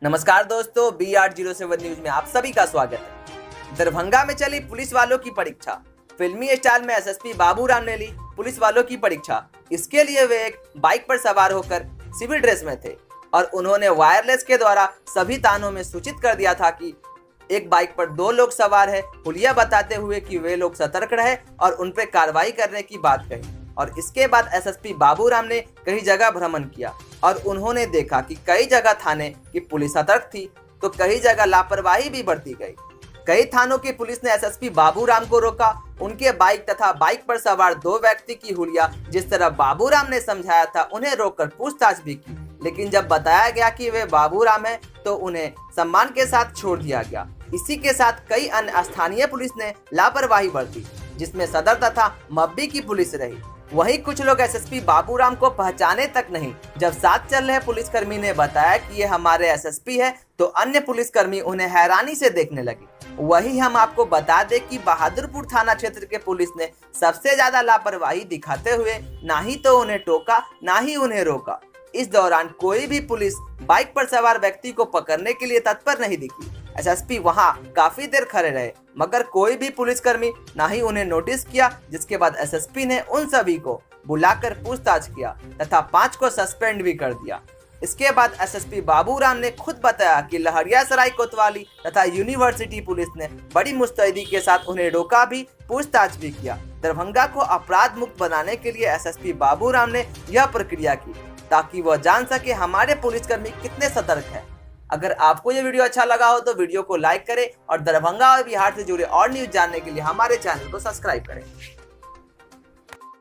नमस्कार दोस्तों, BR07 news में आप सभी का स्वागत है। दरभंगा में चली पुलिस वालों की परीक्षा। फिल्मी स्टाइल में एसएसपी बाबूराम ने ली पुलिस वालों की परीक्षा। इसके लिए वे एक बाइक पर सवार होकर सिविल ड्रेस में थे और उन्होंने वायरलेस के द्वारा सभी थानों में सूचित कर दिया था कि एक बाइक पर 2 लोग सवार है, हुलिया बताते हुए कि वे लोग सतर्क रहे और उन पर कार्रवाई करने की बात कही। और इसके बाद एसएसपी बाबूराम ने कई जगह भ्रमण किया और उन्होंने देखा कि कई जगह थाने की पुलिस सतर्क थी तो कई जगह लापरवाही भी बरती गई। कई थानों की पुलिस ने एसएसपी बाबूराम को रोका। उनके बाइक तथा बाइक पर सवार 2 व्यक्ति की हुलिया जिस तरह बाबूराम ने समझाया था उन्हें रोककर पूछताछ भी की, लेकिन जब बताया गया कि वे बाबूराम है तो उन्हें सम्मान के साथ छोड़ दिया गया। इसी के साथ कई अन्य स्थानीय पुलिस ने लापरवाही बरती, जिसमें सदर तथा मब्बी की पुलिस रही। वहीं कुछ लोग एसएसपी बाबूराम को पहचाने तक नहीं। जब साथ चल रहे पुलिसकर्मी ने बताया कि ये हमारे एसएसपी है तो अन्य पुलिसकर्मी उन्हें हैरानी से देखने लगे। वही हम आपको बता दें कि बहादुरपुर थाना क्षेत्र के पुलिस ने सबसे ज्यादा लापरवाही दिखाते हुए ना ही तो उन्हें टोका ना ही उन्हें रोका। इस दौरान कोई भी पुलिस बाइक पर सवार व्यक्ति को पकड़ने के लिए तत्पर नहीं दिखी। एसएसपी वहां काफी देर खड़े रहे मगर कोई भी पुलिसकर्मी ना ही उन्हें नोटिस किया, जिसके बाद एसएसपी ने उन सभी को बुलाकर पूछताछ किया तथा 5 को सस्पेंड भी कर दिया। इसके बाद एसएसपी बाबूराम ने खुद बताया कि लहरियासराय कोतवाली तथा यूनिवर्सिटी पुलिस ने बड़ी मुस्तैदी के साथ उन्हें रोका भी, पूछताछ भी किया। दरभंगा को अपराध मुक्त बनाने के लिए एसएसपी बाबूराम ने यह प्रक्रिया की ताकि वह जान सके हमारे पुलिसकर्मी कितने सतर्क हैं। अगर आपको ये वीडियो अच्छा लगा हो तो वीडियो को लाइक करें और दरभंगा और बिहार से जुड़े और न्यूज जानने के लिए हमारे चैनल को सब्सक्राइब करें।